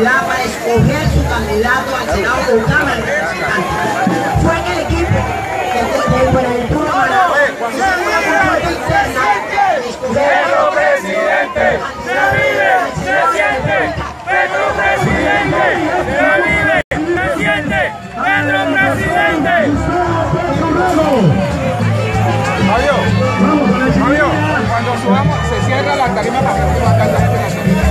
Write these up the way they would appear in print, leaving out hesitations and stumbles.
Para escoger su candidato al Senado por Cámara de Representantes. Fue en el equipo de Buenaventura Maraví una consulta interna de escoger Petro presidente, se vive, se siente, Petro presidente, se vive, se siente, Petro presidente. Fabio, cuando subamos se cierra la tarima para que no suba tanta gente en la tarima.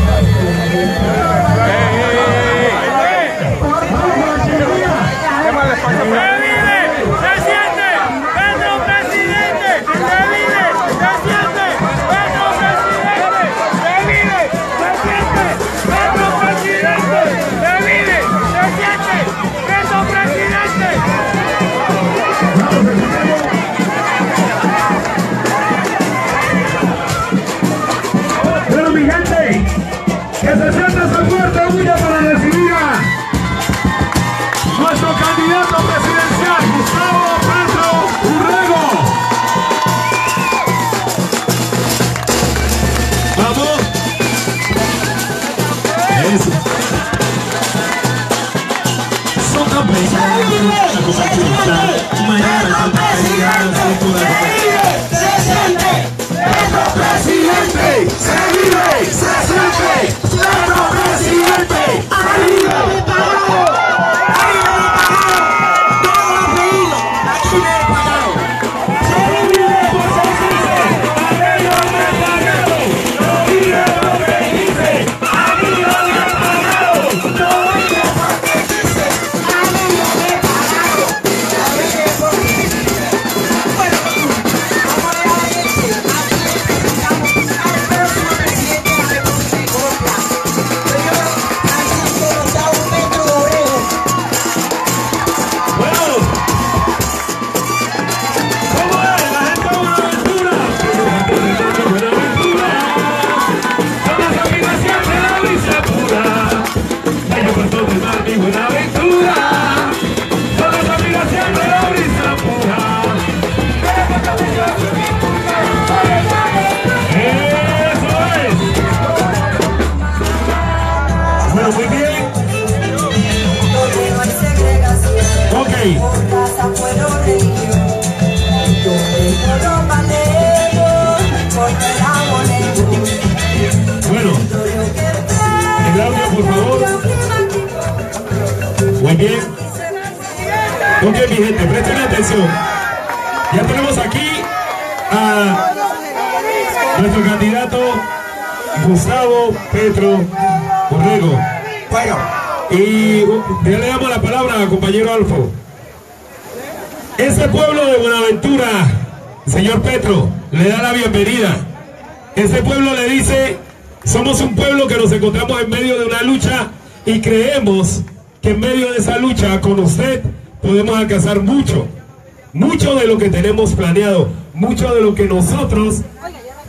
Que se sienta esa fuerte bulla para recibir a nuestro candidato presidencial, Gustavo Petro Urrego. Vamos. Eso. Son campeones. Presidente, se vive, se siente, Petro presidente, arriba. Bueno, el audio, por favor. Muy bien. Ok, mi gente, presten atención. Ya tenemos aquí a nuestro candidato Gustavo Petro Urrego. Bueno. Y ya le damos la palabra al compañero Alfo. Este pueblo de Buenaventura, señor Petro, le da la bienvenida. Este pueblo le dice, somos un pueblo que nos encontramos en medio de una lucha y creemos que en medio de esa lucha con usted podemos alcanzar mucho de lo que tenemos planeado, mucho de lo que nosotros,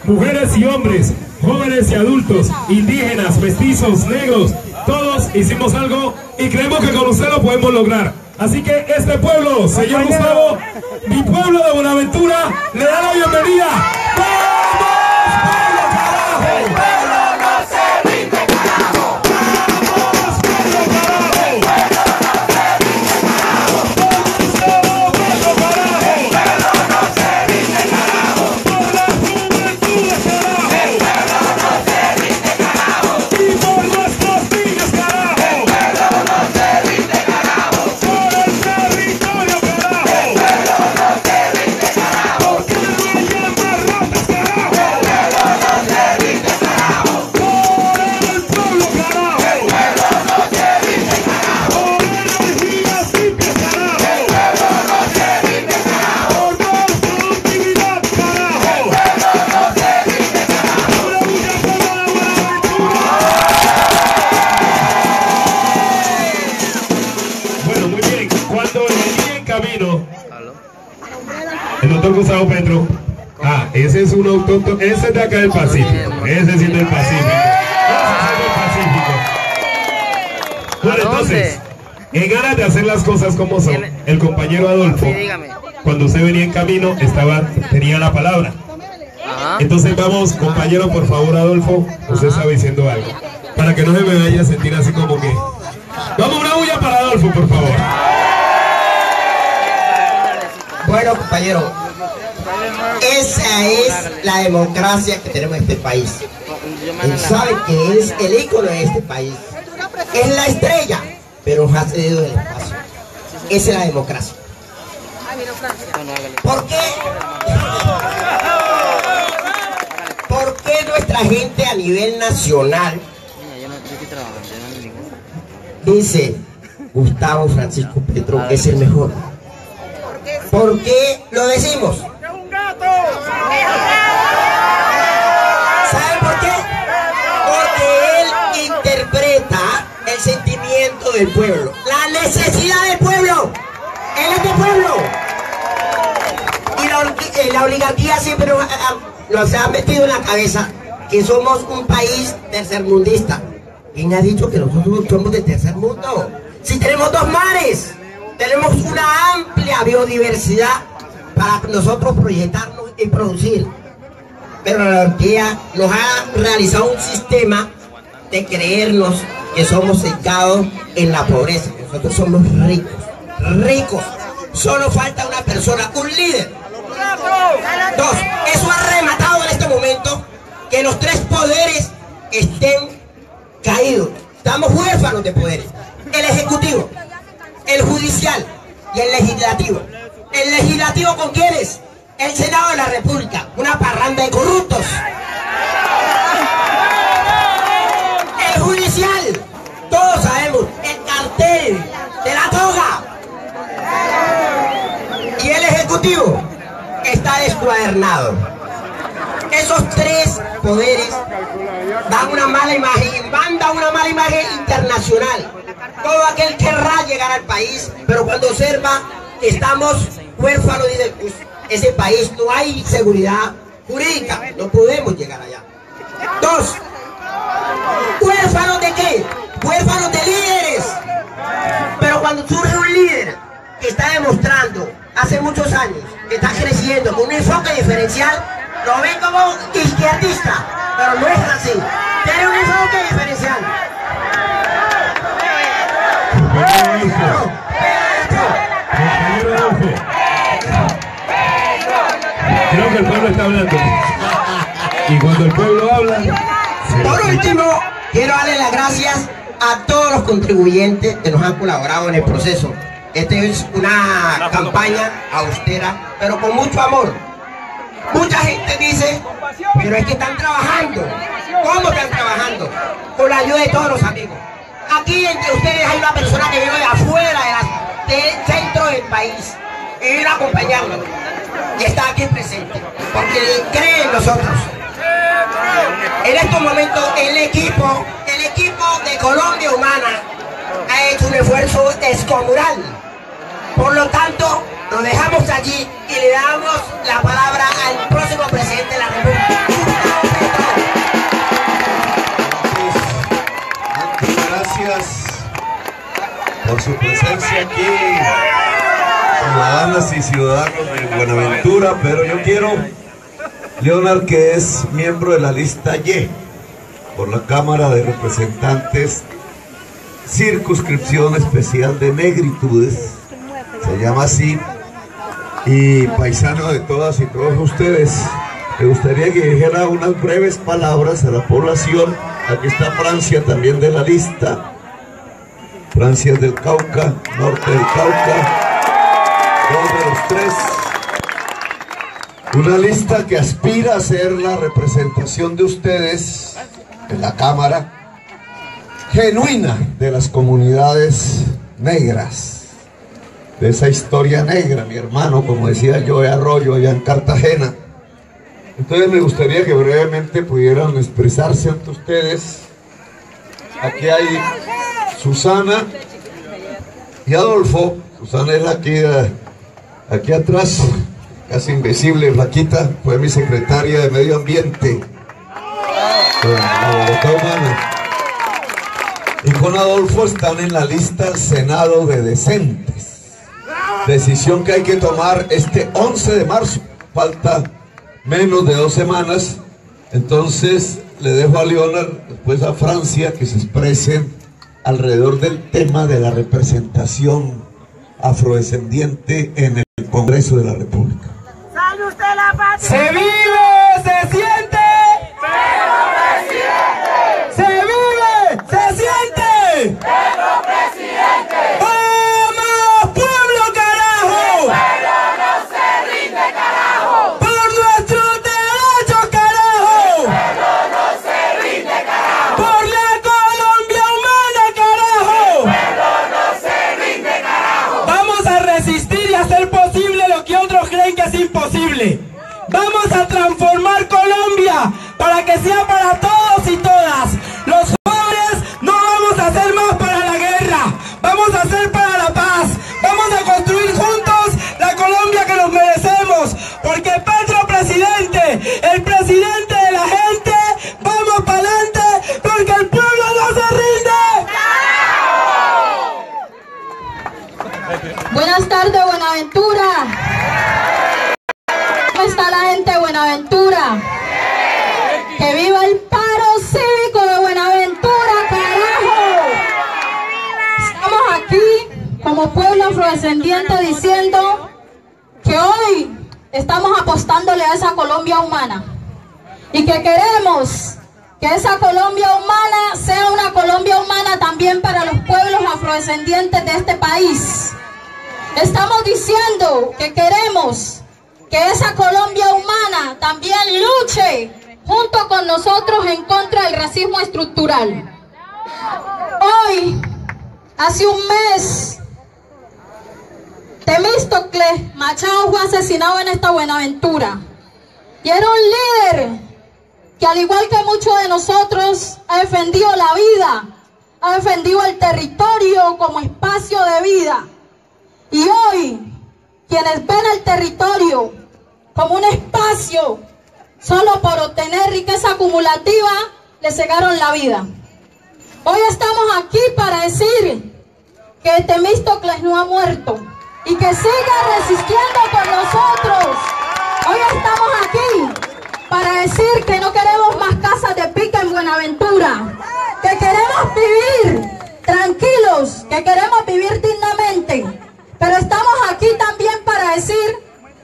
mujeres y hombres, jóvenes y adultos, indígenas, mestizos, negros, todos hicimos algo y creemos que con usted lo podemos lograr. Así que este pueblo, señor Gustavo, mi pueblo de Buenaventura, le da la bienvenida. doctor Gustavo Petro. Ah, ese es un autóctono, ese es de acá del Pacífico. Ese sí es del Pacífico. Ese es del Pacífico. Bueno, entonces, en ganas de hacer las cosas como son, el compañero Adolfo, cuando usted venía en camino, tenía la palabra. Entonces vamos, compañero, por favor, Adolfo, usted estaba diciendo algo, para que no se me vaya a sentir así como que... Vamos, una bulla para Adolfo, por favor. Bueno, compañero, esa es la democracia que tenemos en este país. Él sabe que es el ícono de este país. Es la estrella, pero nos ha cedido el espacio. Esa es la democracia. ¿Por qué? ¿Por qué nuestra gente a nivel nacional dice Gustavo Francisco Petro es el mejor? ¿Por qué lo decimos? ¿Saben por qué? Porque él interpreta el sentimiento del pueblo, la necesidad del pueblo. Él es del pueblo. Y la oligarquía siempre nos ha metido en la cabeza que somos un país tercermundista. ¿Quién ha dicho que nosotros somos de tercer mundo? Si tenemos 2 mares, tenemos una amplia biodiversidad para nosotros proyectarnos y producir. Pero la oligarquía nos ha realizado un sistema de creernos que somos cercados en la pobreza. Nosotros somos ricos, ricos. Solo falta una persona, un líder. 2, eso ha rematado en este momento que los 3 poderes estén caídos. Estamos huérfanos de poderes. El ejecutivo, el judicial y el legislativo. ¿El legislativo con quiénes? El Senado de la República, una parranda de corruptos. El judicial, todos sabemos, el cartel de la toga. Y el ejecutivo está descuadernado. Esos 3 poderes dan una mala imagen, mandan una mala imagen internacional. Todo aquel querrá llegar al país, pero cuando observa que estamos huérfanos, dice, pues, ese país no hay seguridad jurídica, no podemos llegar allá. 2, ¿huérfanos de qué? Huérfanos de líderes. Pero cuando surge un líder que está demostrando hace muchos años que está creciendo con un enfoque diferencial, lo ven como izquierdista, pero no es así. Tiene un enfoque diferencial. Creo que el pueblo está hablando. Y cuando el pueblo habla... Por último, quiero darle las gracias a todos los contribuyentes que nos han colaborado en el proceso. Esta es una campaña austera, pero con mucho amor. Mucha gente dice, pero es que están trabajando. ¿Cómo están trabajando? Con la ayuda de todos los amigos. Aquí entre ustedes hay una persona que viene de afuera, del centro del país, y viene a acompañarnos. Y está aquí presente, porque cree en nosotros. En estos momentos el equipo de Colombia Humana ha hecho un esfuerzo descomunal. Por lo tanto, lo dejamos allí y le damos la palabra al próximo presidente de la República. Muchas gracias por su presencia aquí, ciudadanas y ciudadanos de Buenaventura, pero yo quiero, Leonard, que es miembro de la lista Y, por la Cámara de Representantes, circunscripción especial de negritudes, se llama así, y paisano de todas y todos ustedes, me gustaría que dijera unas breves palabras a la población. Aquí está Francia también de la lista, Francia del Cauca, norte del Cauca, 2 de los 3. Una lista que aspira a ser la representación de ustedes en la Cámara genuina de las comunidades negras, de esa historia negra, mi hermano, como decía yo, de Arroyo, allá en Cartagena. Entonces me gustaría que brevemente pudieran expresarse ante ustedes. Aquí hay Susana y Adolfo. Susana es aquí atrás, casi invisible, flaquita, fue mi secretaria de Medio Ambiente en la Bogotá Humana. Y con Adolfo están en la lista Senado de Decentes. Decisión que hay que tomar este 11 de marzo. Falta menos de 2 semanas. Entonces le dejo a Leonard, después a Francia, que se expresen alrededor del tema de la representación afrodescendiente en el Congreso de la República. ¡Salve usted la patria! ¡Se vive! ¡Se siente! ¡Pedro Presidente! ¡Se vive! ¡Se siente! ¡Pedro Presidente! ¡Vamos, pueblo, carajo! ¡El pueblo no se rinde, carajo! ¡Por nuestros derechos, carajo! ¡El pueblo no se rinde, carajo! ¡Por la Colombia humana, carajo! ¡El pueblo no se rinde, carajo! Vamos a resistir y hacer posible lo que otros creen que es imposible. Vamos a transformar Colombia para que sea para todos y todas. Los jóvenes no vamos a hacer más para la guerra, vamos a hacer para la paz. Vamos a construir juntos la Colombia que nos merecemos, porque Petro presidente, el presidente de la gente, vamos para adelante, porque el pueblo no se rinde. Buenas tardes, Buenaventura. ¿Cómo está la gente de Buenaventura? ¡Que viva el paro cívico de Buenaventura, carajo! Estamos aquí como pueblo afrodescendiente diciendo que hoy estamos apostándole a esa Colombia humana y que queremos que esa Colombia humana sea una Colombia humana también para los pueblos afrodescendientes de este país. Estamos diciendo que queremos que esa Colombia humana también luche junto con nosotros en contra del racismo estructural. Hoy, hace un mes, Temístocles Machado fue asesinado en esta Buenaventura. Y era un líder que, al igual que muchos de nosotros, ha defendido la vida, ha defendido el territorio como espacio de vida. Y hoy, quienes ven el territorio como un espacio solo por obtener riqueza acumulativa, le cegaron la vida. Hoy estamos aquí para decir que Temístocles no ha muerto y que siga resistiendo con nosotros. Hoy estamos aquí para decir que no queremos más casas de pica en Buenaventura, que queremos vivir tranquilos, que queremos vivir dignamente. Pero estamos aquí también para decir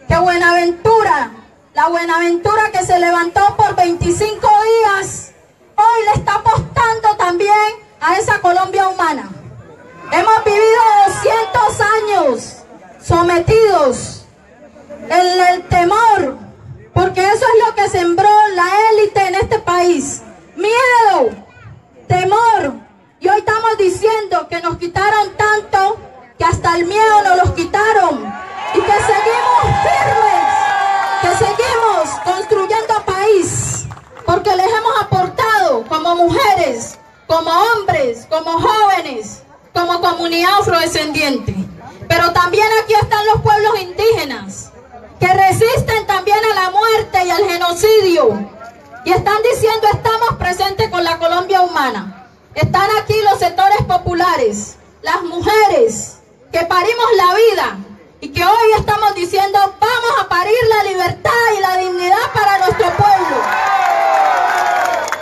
que Buenaventura, la Buenaventura que se levantó por 25 días, hoy le está apostando también a esa Colombia humana. Hemos vivido 200 años sometidos en el temor, porque eso es lo que sembró la élite en este país. Miedo, temor. Y hoy estamos diciendo que nos quitaron tanto que hasta el miedo nos los quitaron. Y que seguimos firmes, que seguimos construyendo país, porque les hemos aportado como mujeres, como hombres, como jóvenes, como comunidad afrodescendiente. Pero también aquí están los pueblos indígenas, que resisten también a la muerte y al genocidio. Y están diciendo, estamos presentes con la Colombia humana. Están aquí los sectores populares, las mujeres, que parimos la vida. Y que hoy estamos diciendo, vamos a parir la libertad y la dignidad para nuestro pueblo.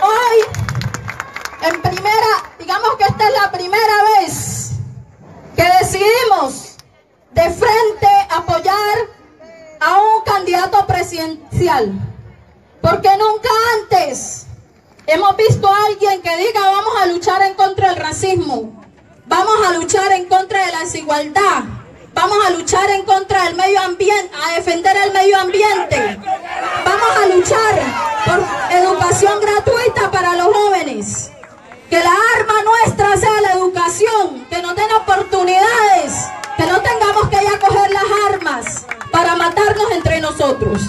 Hoy, digamos que esta es la primera vez que decidimos de frente apoyar a un candidato presidencial. Porque nunca antes hemos visto a alguien que diga, vamos a luchar en contra del racismo, vamos a luchar en contra de la desigualdad, vamos a luchar en contra del medio ambiente, a defender el medio ambiente. Vamos a luchar por educación gratuita para los jóvenes. Que la arma nuestra sea la educación, que nos den oportunidades, que no tengamos que ir a coger las armas para matarnos entre nosotros.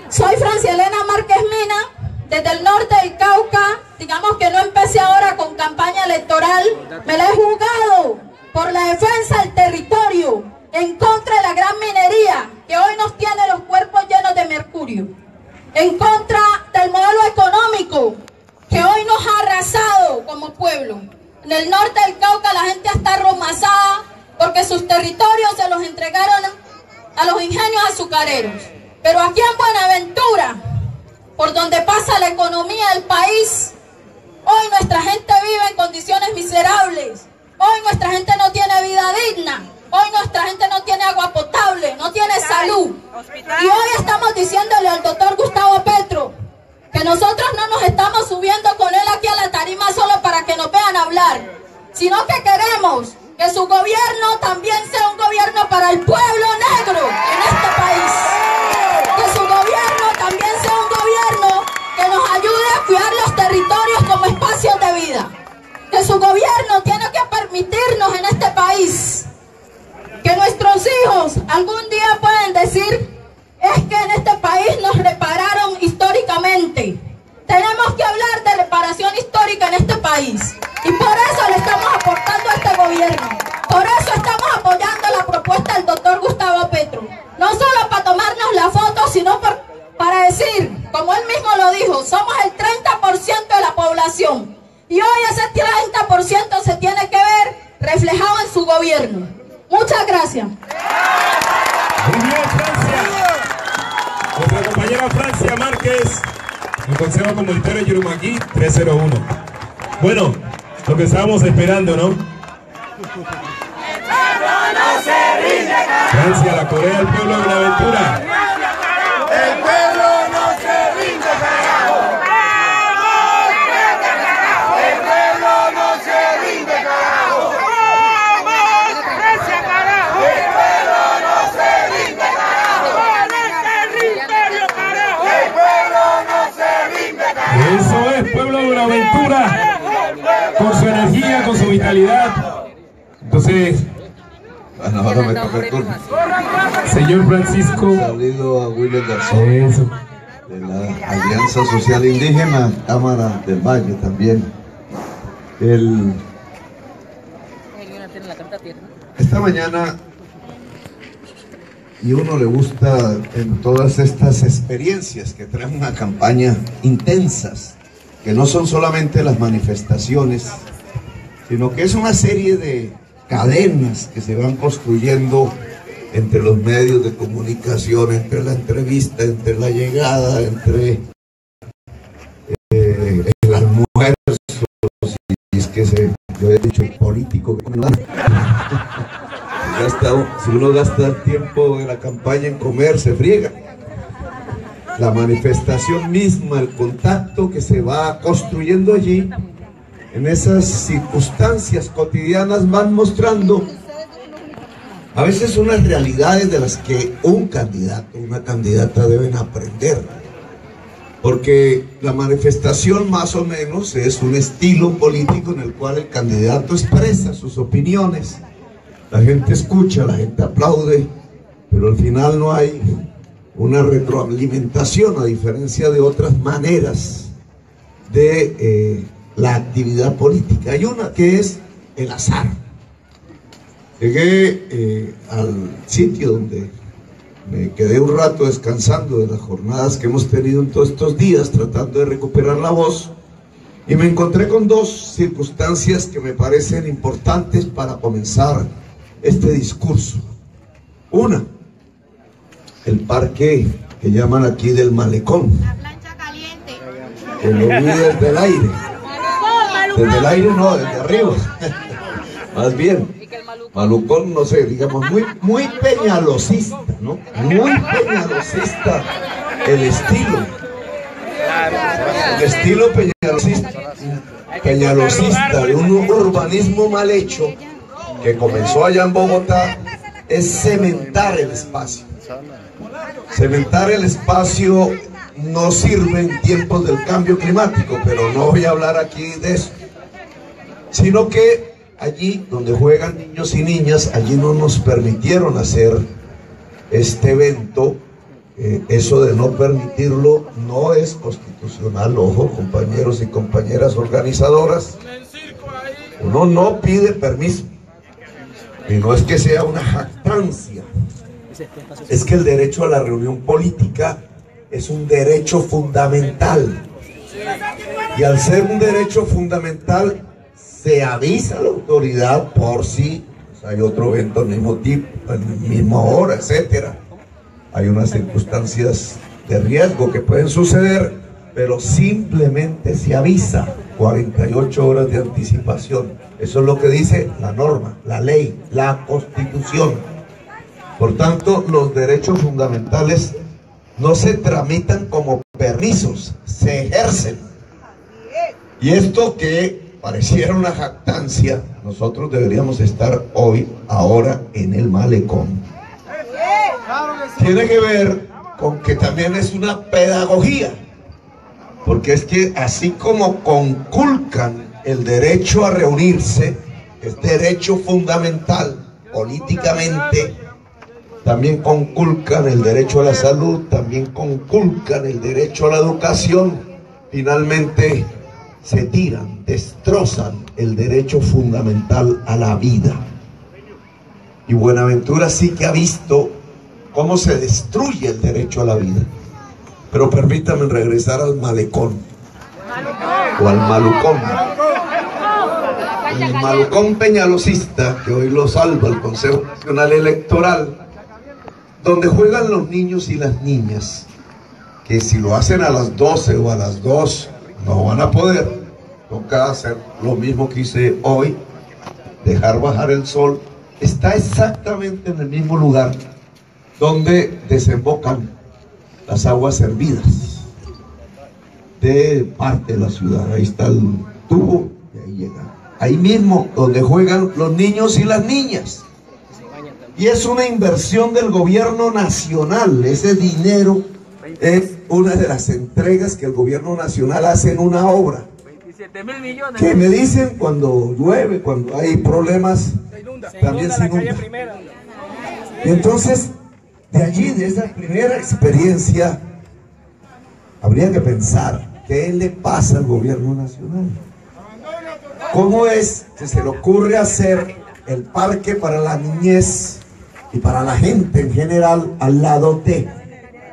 Soy Francia Elena Márquez Mina, desde el norte del Cauca. Digamos que no empecé ahora con campaña electoral, me la he jugado por la defensa del territorio, en contra de la gran minería que hoy nos tiene pueblo. En el norte del Cauca la gente está arromazada porque sus territorios se los entregaron a los ingenios azucareros. Pero aquí en Buenaventura, por donde pasa la economía del país, hoy nuestra gente vive en condiciones miserables. Hoy nuestra gente no tiene vida digna. Hoy nuestra gente no tiene agua potable, no tiene salud. Y hoy estamos diciéndole al doctor Gustavo Petro que nosotros no nos estamos subiendo con él aquí a la tarima solo para que nos vean hablar, sino que queremos que su gobierno también sea un gobierno para el pueblo negro en este país. Que su gobierno también sea un gobierno que nos ayude a cuidar los territorios como espacios de vida. Que su gobierno tiene que permitirnos en este país que nuestros hijos algún día pueden decir: es que en este país nos repararon históricamente. Tenemos que hablar de reparación histórica en este país. Y por eso le estamos aportando a este gobierno. Por eso estamos apoyando la propuesta del doctor Gustavo Petro. No solo para tomarnos la foto, sino para decir, como él mismo lo dijo, somos el 30% de la población. Y hoy ese 30% se tiene que ver reflejado en su gobierno. Muchas gracias. Muy bien, Francia. Nuestra compañera Francia Márquez, el Consejo Comunitario de Yurumaquí, 301. Bueno, lo que estábamos esperando, ¿no? Francia, la Corea del pueblo de Buenaventura. El pueblo no se rinde, carajo. El pueblo no se rinde, carajo. Francia, carajo. El pueblo no se rinde, carajo. Territorio, carajo. El pueblo no se rinde, carajo. Eso es, pueblo de Buenaventura, con su energía, con su vitalidad. Entonces, bueno, ahora me toca el turno. señor Francisco. Saludo a William Garzón, Eso. de la Alianza Social Indígena, Cámara del Valle también. Esta mañana, y uno le gusta en todas estas experiencias que traen una campaña intensas, que no son solamente las manifestaciones, sino que es una serie de cadenas que se van construyendo entre los medios de comunicación, entre la entrevista, entre la llegada, entre el almuerzo, y es que yo he dicho político, si uno gasta el tiempo de la campaña en comer, se friega. La manifestación misma, el contacto que se va construyendo allí, en esas circunstancias cotidianas, van mostrando a veces unas realidades de las que un candidato, una candidata deben aprender. Porque la manifestación más o menos es un estilo político en el cual el candidato expresa sus opiniones. La gente escucha, la gente aplaude, pero al final no hay una retroalimentación, a diferencia de otras maneras de la actividad política. Hay una que es el azar. Llegué al sitio donde me quedé un rato descansando de las jornadas que hemos tenido en todos estos días, tratando de recuperar la voz, y me encontré con dos circunstancias que me parecen importantes para comenzar este discurso. Una, el parque que llaman aquí del Malecón, La plancha caliente. que lo vi desde el aire. Desde el aire no, desde arriba. Más bien, Malucón, no sé, digamos, muy peñalosista, ¿no? Muy peñalosista el estilo. El estilo peñalosista de un urbanismo mal hecho que comenzó allá en Bogotá, es cementar el espacio. Cementar el espacio no sirve en tiempos del cambio climático, pero no voy a hablar aquí de eso, sino que allí donde juegan niños y niñas, allí no nos permitieron hacer este evento. Eso de no permitirlo no es constitucional, ojo, compañeros y compañeras organizadoras. Uno no pide permiso, y no es que sea una jactancia, es que el derecho a la reunión política es un derecho fundamental, y al ser un derecho fundamental se avisa a la autoridad por si hay otro evento al mismo tipo, a la misma hora, etcétera. Hay unas circunstancias de riesgo que pueden suceder, pero simplemente se avisa 48 horas de anticipación. Eso es lo que dice la norma, la ley, la Constitución. Por tanto, los derechos fundamentales no se tramitan como permisos, se ejercen. Y esto que pareciera una jactancia, nosotros deberíamos estar hoy, ahora, en el malecón. Tiene que ver con que también es una pedagogía, porque es que así como conculcan el derecho a reunirse, es derecho fundamental políticamente, también conculcan el derecho a la salud, también conculcan el derecho a la educación, finalmente se tiran, destrozan el derecho fundamental a la vida. Y Buenaventura sí que ha visto cómo se destruye el derecho a la vida. Pero permítanme regresar al malecón o al malucón. El malucón peñalosista, que hoy lo salva el Consejo Nacional Electoral, donde juegan los niños y las niñas, que si lo hacen a las 12 o a las 2 no van a poder. Toca hacer lo mismo que hice hoy, dejar bajar el sol. Está exactamente en el mismo lugar donde desembocan las aguas servidas de parte de la ciudad. Ahí está el tubo y ahí llega. Ahí mismo donde juegan los niños y las niñas. Y es una inversión del gobierno nacional. Ese dinero es una de las entregas que el gobierno nacional hace en una obra. 27.000 millones. Que me dicen cuando llueve, cuando hay problemas, también se inunda. Y entonces, de allí, de esa primera experiencia, habría que pensar qué le pasa al gobierno nacional. ¿Cómo es que se le ocurre hacer el parque para la niñez y para la gente en general al lado de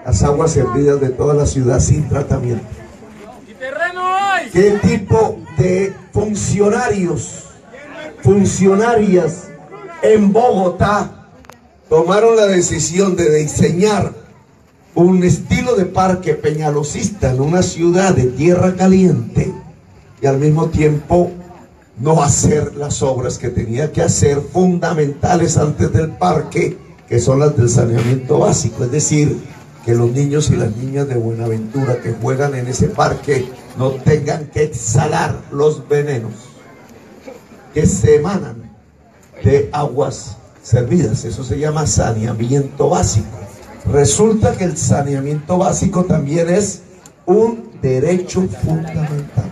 las aguas servidas de toda la ciudad sin tratamiento? ¿Qué tipo de funcionarias en Bogotá tomaron la decisión de diseñar un estilo de parque peñalosista en una ciudad de tierra caliente y al mismo tiempo no hacer las obras que tenía que hacer fundamentales antes del parque, que son las del saneamiento básico? Es decir, que los niños y las niñas de Buenaventura que juegan en ese parque no tengan que exhalar los venenos que se emanan de aguas servidas. Eso se llama saneamiento básico. Resulta que el saneamiento básico también es un derecho fundamental.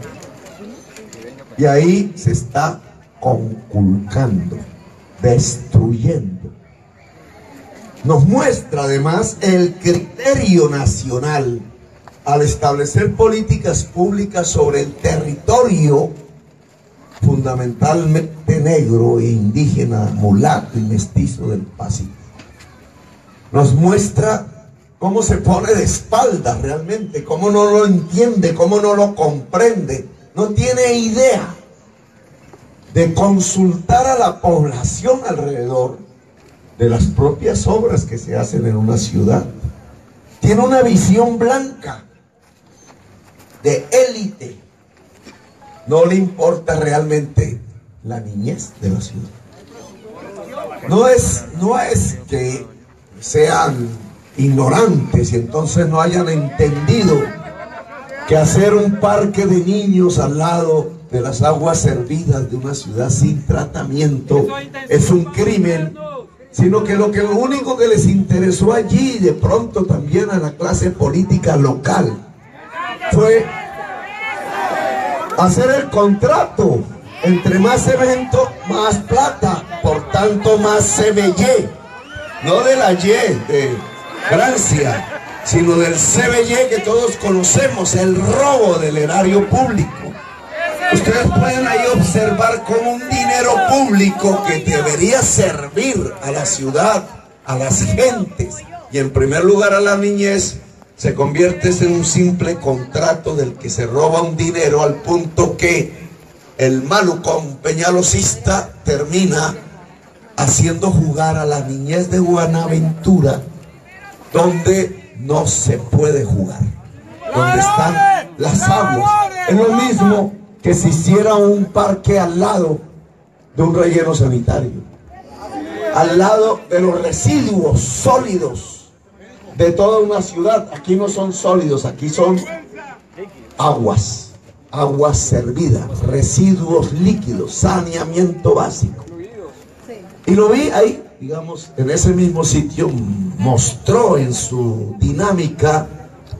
Y ahí se está conculcando, destruyendo. Nos muestra además el criterio nacional al establecer políticas públicas sobre el territorio fundamentalmente negro e indígena, mulato y mestizo del Pacífico. Nos muestra cómo se pone de espaldas realmente, cómo no lo entiende, cómo no lo comprende, no tiene idea de consultar a la población alrededor de las propias obras que se hacen en una ciudad. Tiene una visión blanca de élite. No le importa realmente la niñez de la ciudad. No es que sean ignorantes y entonces no hayan entendido que hacer un parque de niños al lado de las aguas servidas de una ciudad sin tratamiento es un crimen, sino que lo único que les interesó allí, de pronto también a la clase política local, fue hacer el contrato. Entre más cemento, más plata, por tanto más CBY, no de la Y de Francia, sino del CBY que todos conocemos, el robo del erario público. Ustedes pueden ahí observar cómo un dinero público que debería servir a la ciudad, a las gentes y en primer lugar a la niñez, se convierte en un simple contrato del que se roba un dinero al punto que el malucón peñalosista termina haciendo jugar a la niñez de Buenaventura donde no se puede jugar, donde están las aguas. Es lo mismo que si hiciera un parque al lado de un relleno sanitario, al lado de los residuos sólidos de toda una ciudad. Aquí no son sólidos, aquí son aguas servidas, residuos líquidos, saneamiento básico. Y lo vi ahí, digamos, en ese mismo sitio, mostró en su dinámica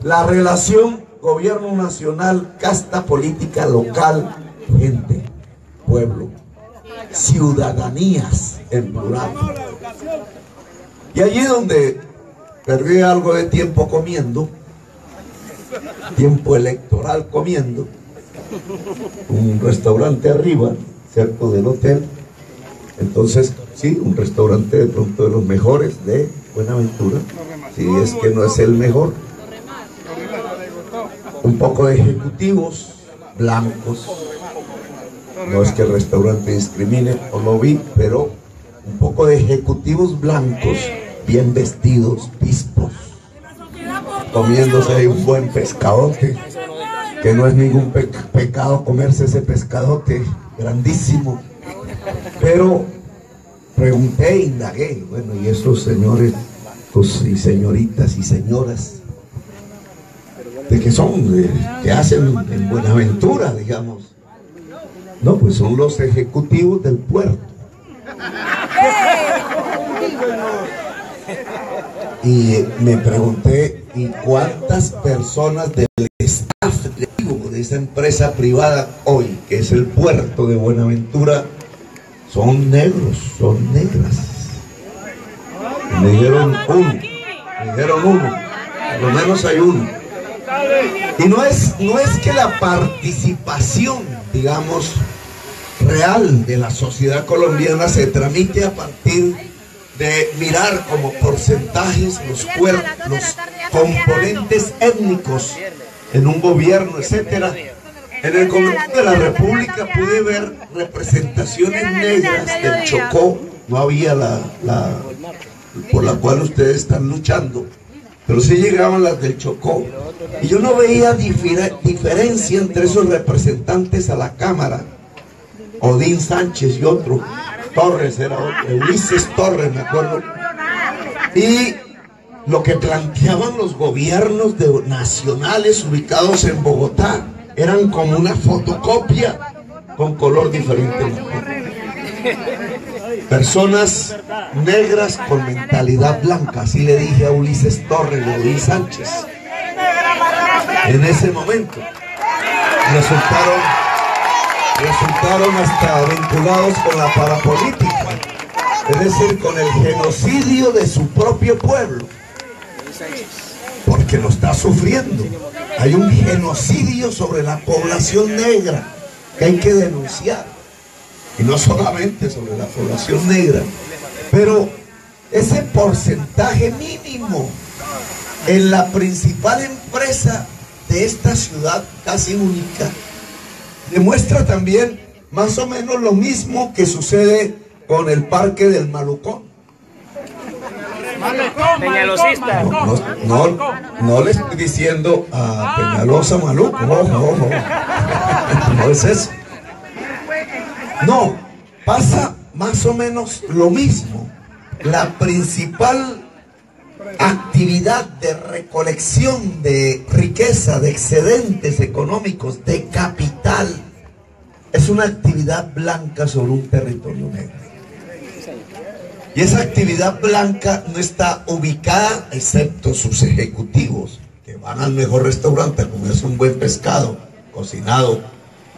la relación gobierno nacional, casta política local, gente, pueblo, ciudadanías en plural. Y allí donde perdí algo de tiempo comiendo, tiempo electoral comiendo, un restaurante arriba, cerca del hotel. Entonces, sí, un restaurante de pronto de los mejores de Buenaventura, si es que no es el mejor. Un poco de ejecutivos blancos, no es que el restaurante discrimine, o lo vi, pero un poco de ejecutivos blancos, bien vestidos, pispos, comiéndose ahí un buen pescadote, que no es ningún pecado comerse ese pescadote grandísimo. Pero pregunté, indagué, bueno, y esos señores, pues, y señoritas y señoras, ¿de qué son? ¿Qué hacen en Buenaventura, digamos? No, pues son los ejecutivos del puerto. Y me pregunté, ¿y cuántas personas del staff de esa empresa privada hoy, que es el puerto de Buenaventura, son negros, son negras? Me dijeron uno, por lo menos hay uno. Y no es que la participación, digamos, real de la sociedad colombiana se tramite a partir de mirar como porcentajes los componentes étnicos en un gobierno, etcétera. En el Congreso de la República pude ver representaciones negras del Chocó, no había la por la cual ustedes están luchando, pero sí llegaban las del Chocó, y yo no veía diferencia entre esos representantes a la Cámara. Odín Sánchez y otro, Torres era otro, Ulises Torres, me acuerdo, y lo que planteaban los gobiernos nacionales ubicados en Bogotá eran como una fotocopia con color diferente. Personas negras con mentalidad blanca, así le dije a Ulises Torres y a Odín Sánchez en ese momento. Resultaron hasta vinculados con la parapolítica, es decir, con el genocidio de su propio pueblo, porque lo está sufriendo. Hay un genocidio sobre la población negra que hay que denunciar, y no solamente sobre la población negra, pero ese porcentaje mínimo en la principal empresa de esta ciudad casi única demuestra también más o menos lo mismo que sucede con el parque del Malucón. Peñalosista. No le estoy diciendo a Peñalosa Maluco, ojo. No es eso. No, pasa más o menos lo mismo. La principal actividad de recolección de riqueza, de excedentes económicos, de capital, es una actividad blanca sobre un territorio negro. Y esa actividad blanca no está ubicada, excepto sus ejecutivos, que van al mejor restaurante a comerse un buen pescado cocinado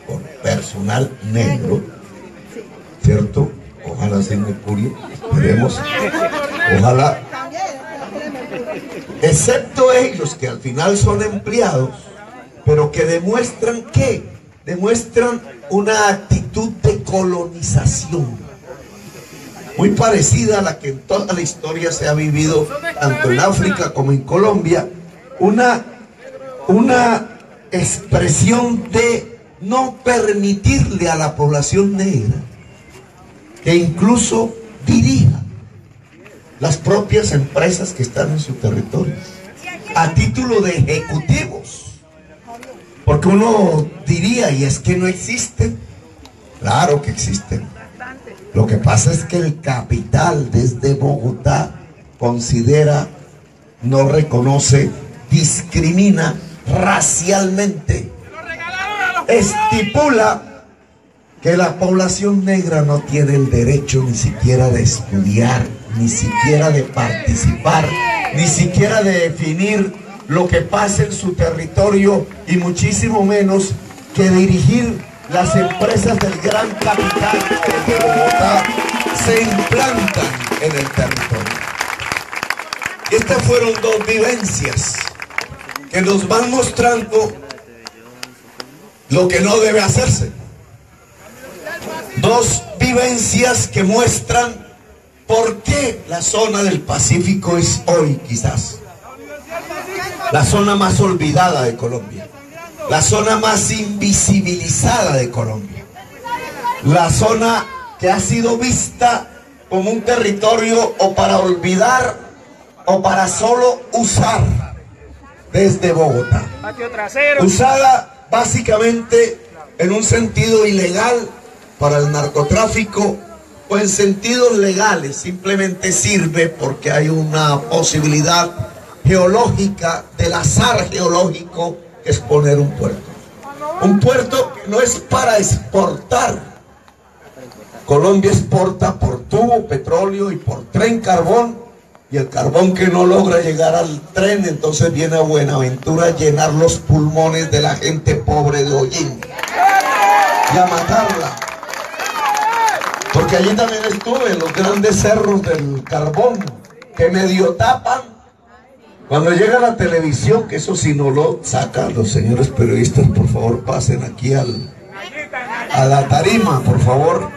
por personal negro, ¿cierto? Ojalá se me curie, esperemos, ojalá. Excepto ellos, que al final son empleados, pero que demuestran ¿qué? Demuestran una actitud de colonización muy parecida a la que en toda la historia se ha vivido tanto en África como en Colombia, una expresión de no permitirle a la población negra que incluso dirija las propias empresas que están en su territorio a título de ejecutivos, porque uno diría, y es que no existen. Claro que existen. Lo que pasa es que el capital desde Bogotá considera, no reconoce, discrimina racialmente, estipula que la población negra no tiene el derecho ni siquiera de estudiar, ni siquiera de participar, ni siquiera de definir lo que pasa en su territorio, y muchísimo menos que dirigir las empresas del gran capital que desde Bogotá se implantan en el territorio. Estas fueron dos vivencias que nos van mostrando lo que no debe hacerse. Dos vivencias que muestran por qué la zona del Pacífico es hoy quizás la zona más olvidada de Colombia, la zona más invisibilizada de Colombia, la zona que ha sido vista como un territorio o para olvidar o para solo usar desde Bogotá, usada básicamente en un sentido ilegal para el narcotráfico o en sentidos legales. Simplemente sirve porque hay una posibilidad geológica, del azar geológico, que es poner un puerto. Un puerto que no es para exportar. Colombia exporta por tubo petróleo y por tren carbón, y el carbón que no logra llegar al tren, entonces viene a Buenaventura a llenar los pulmones de la gente pobre de Hollín y a matarla. Porque allí también estuve, en los grandes cerros del carbón, que medio tapan. Cuando llega la televisión, que eso sí no lo sacan los señores periodistas, por favor pasen aquí a la tarima, por favor.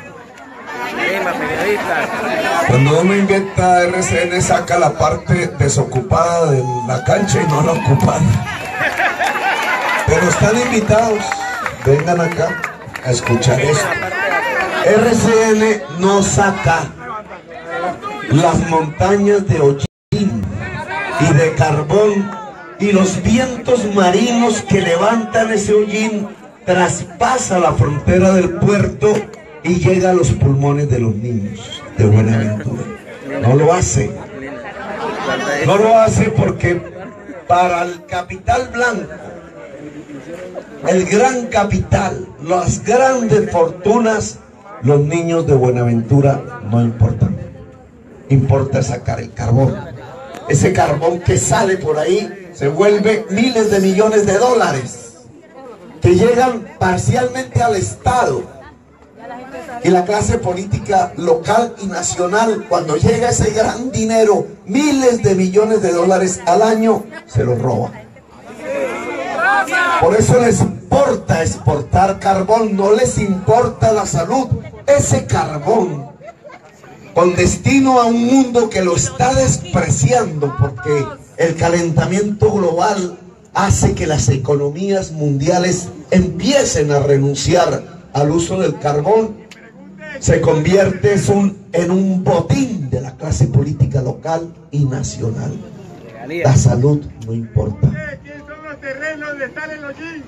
Cuando uno inventa RCN, saca la parte desocupada de la cancha y no la ocupada. Pero están invitados, vengan acá a escuchar esto. RCN no saca las montañas de Hollín y de carbón y los vientos marinos que levantan ese hollín, traspasa la frontera del puerto y llega a los pulmones de los niños de Buenaventura. No lo hace. No lo hace porque para el capital blanco, el gran capital, las grandes fortunas, los niños de Buenaventura no importan. Importa sacar el carbón. Ese carbón que sale por ahí se vuelve miles de millones de dólares que llegan parcialmente al Estado, y la clase política local y nacional, cuando llega ese gran dinero, miles de millones de dólares al año, se lo roba. Por eso les importa exportar carbón, no les importa la salud. Ese carbón con destino a un mundo que lo está despreciando, porque el calentamiento global hace que las economías mundiales empiecen a renunciar al uso del carbón, se convierte en un botín de la clase política local y nacional. La salud no importa. ¿Quiénes son los terrenos donde están en Hollín?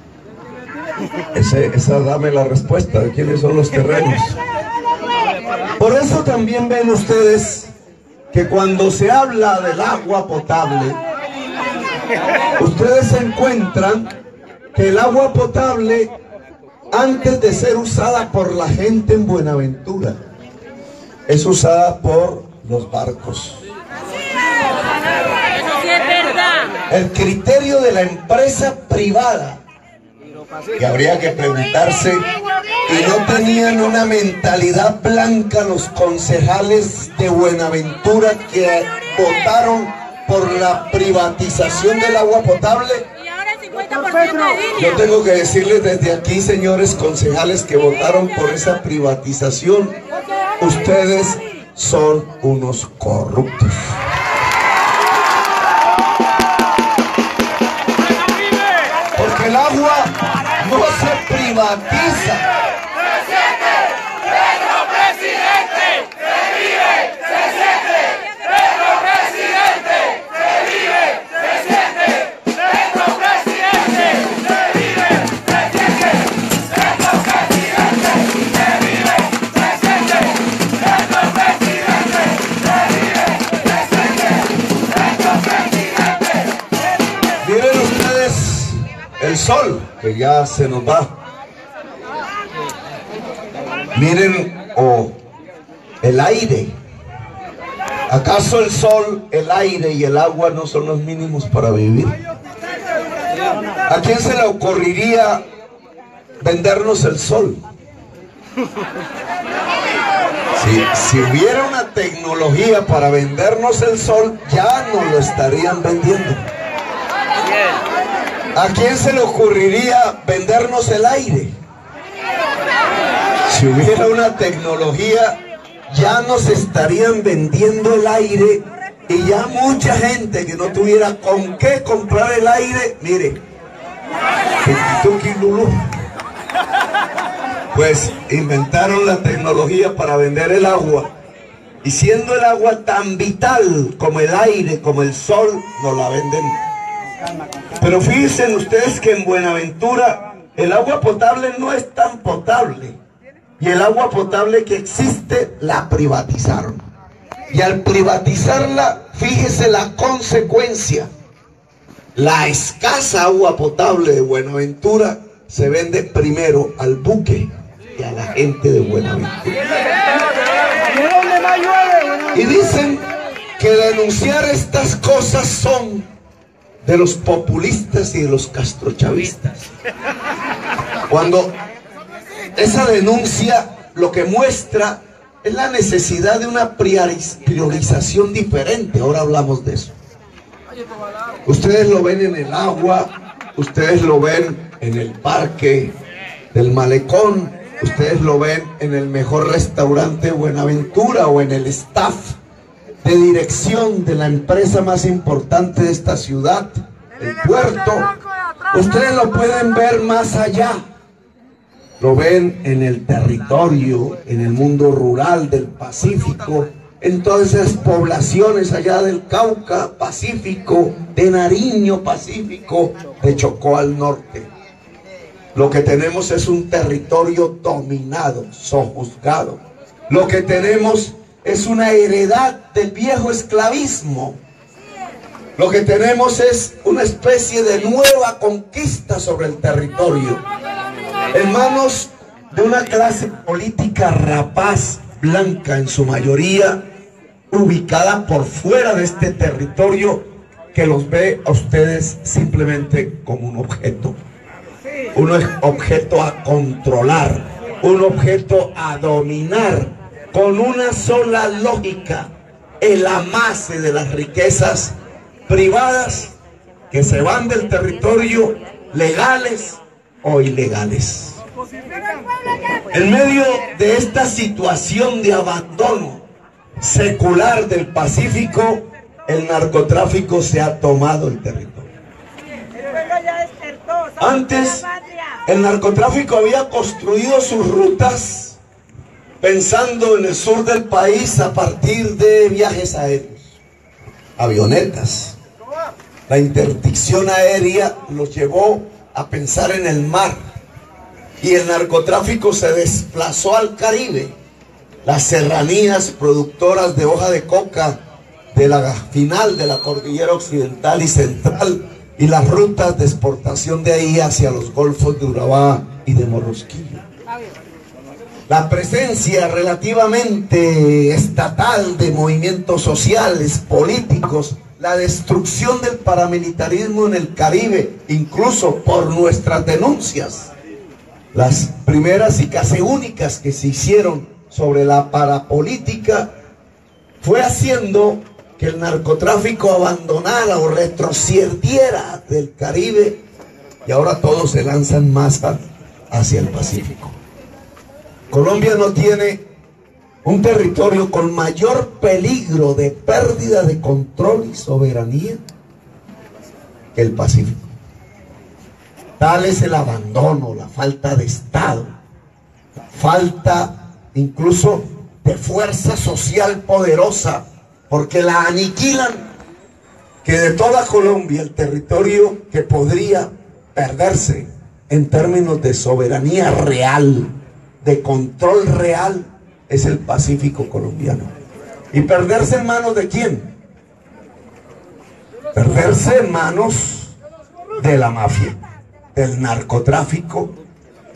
Esa dame la respuesta de quiénes son los terrenos. Por eso también ven ustedes que cuando se habla del agua potable, ustedes encuentran que el agua potable, antes de ser usada por la gente en Buenaventura, es usada por los barcos. El criterio de la empresa privada, que habría que preguntarse, y no tenían una mentalidad blanca los concejales de Buenaventura que votaron por la privatización del agua potable. Yo tengo que decirles desde aquí, señores concejales que votaron por esa privatización, ustedes son unos corruptos. Porque el agua no se privatiza. privatiza. Miren ustedes el sol que ya se nos va. Miren el aire. ¿Acaso el sol, el aire y el agua no son los mínimos para vivir? ¿A quién se le ocurriría vendernos el sol? Si hubiera una tecnología para vendernos el sol, ya nos lo estarían vendiendo. ¿A quién se le ocurriría vendernos el aire? Si hubiera una tecnología, ya nos estarían vendiendo el aire, y ya mucha gente que no tuviera con qué comprar el aire, mire, pues inventaron la tecnología para vender el agua, y siendo el agua tan vital como el aire, como el sol, nos la venden. Pero fíjense ustedes que en Buenaventura el agua potable no es tan potable, y el agua potable que existe la privatizaron, y al privatizarla, fíjese la consecuencia: la escasa agua potable de Buenaventura se vende primero al buque y a la gente de Buenaventura. Y dicen que denunciar estas cosas son de los populistas y de los castrochavistas, cuando esa denuncia lo que muestra es la necesidad de una priorización diferente. Ahora hablamos de eso. Ustedes lo ven en el agua, ustedes lo ven en el parque del Malecón, ustedes lo ven en el mejor restaurante de Buenaventura, o en el staff de dirección de la empresa más importante de esta ciudad, el puerto. Ustedes lo pueden ver más allá, lo ven en el territorio, en el mundo rural del Pacífico, en todas esas poblaciones allá del Cauca, Pacífico, de Nariño, Pacífico, de Chocó al norte. Lo que tenemos es un territorio dominado, sojuzgado. Lo que tenemos es una heredad del viejo esclavismo. Lo que tenemos es una especie de nueva conquista sobre el territorio, en manos de una clase política rapaz, blanca en su mayoría, ubicada por fuera de este territorio, que los ve a ustedes simplemente como un objeto a controlar, un objeto a dominar, con una sola lógica: el amase de las riquezas privadas que se van del territorio, legales o ilegales. En medio de esta situación de abandono secular del Pacífico, el narcotráfico se ha tomado el territorio. Antes, el narcotráfico había construido sus rutas pensando en el sur del país a partir de viajes aéreos, avionetas. La interdicción aérea los llevó a pensar en el mar, y el narcotráfico se desplazó al Caribe. Las serranías productoras de hoja de coca de la final de la cordillera occidental y central, y las rutas de exportación de ahí hacia los golfos de Urabá y de Morrosquillo. La presencia relativamente estatal de movimientos sociales, políticos, la destrucción del paramilitarismo en el Caribe, incluso por nuestras denuncias, las primeras y casi únicas que se hicieron sobre la parapolítica, fue haciendo que el narcotráfico abandonara o retrocediera del Caribe, y ahora todos se lanzan más hacia el Pacífico. Colombia no tiene un territorio con mayor peligro de pérdida de control y soberanía que el Pacífico. Tal es el abandono, la falta de Estado, falta incluso de fuerza social poderosa, porque la aniquilan, que de toda Colombia el territorio que podría perderse en términos de soberanía real, de control real, es el Pacífico colombiano. ¿Y perderse en manos de quién? Perderse en manos de la mafia, del narcotráfico,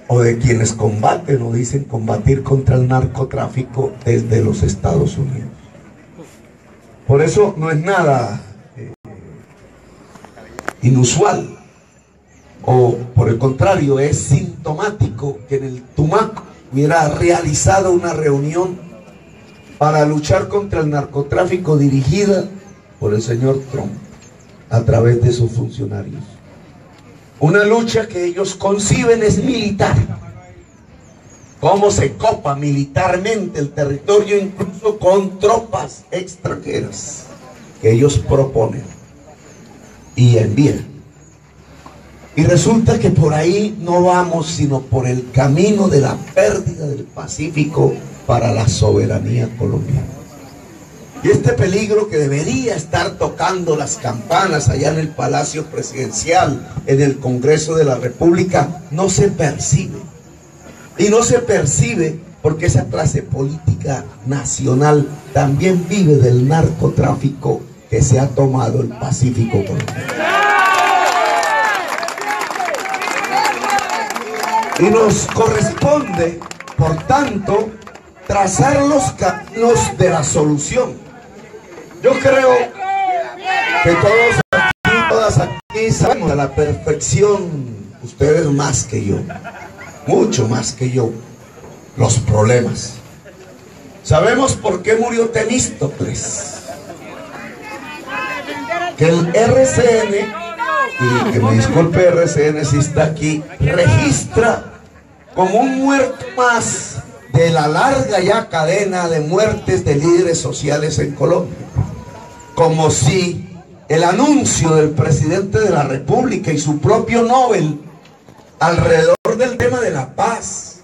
o de quienes combaten o dicen combatir contra el narcotráfico desde los Estados Unidos. Por eso no es nada inusual, o por el contrario, es sintomático que en el Tumaco hubiera realizado una reunión para luchar contra el narcotráfico dirigida por el señor Trump a través de sus funcionarios. Una lucha que ellos conciben es militar. Cómo se copa militarmente el territorio, incluso con tropas extranjeras que ellos proponen y envían. Y resulta que por ahí no vamos sino por el camino de la pérdida del Pacífico para la soberanía colombiana. Y este peligro que debería estar tocando las campanas allá en el Palacio Presidencial, en el Congreso de la República, no se percibe. Y no se percibe porque esa clase política nacional también vive del narcotráfico que se ha tomado el Pacífico colombiano. Y nos corresponde, por tanto, trazar los caminos de la solución. Yo creo que todos aquí, todas aquí sabemos a la perfección, ustedes más que yo, mucho más que yo, los problemas. Sabemos por qué murió Temístocles. Que el RCN, y que me disculpe RCN si está aquí, registra como un muerto más de la larga ya cadena de muertes de líderes sociales en Colombia. Como si el anuncio del presidente de la República y su propio Nobel alrededor del tema de la paz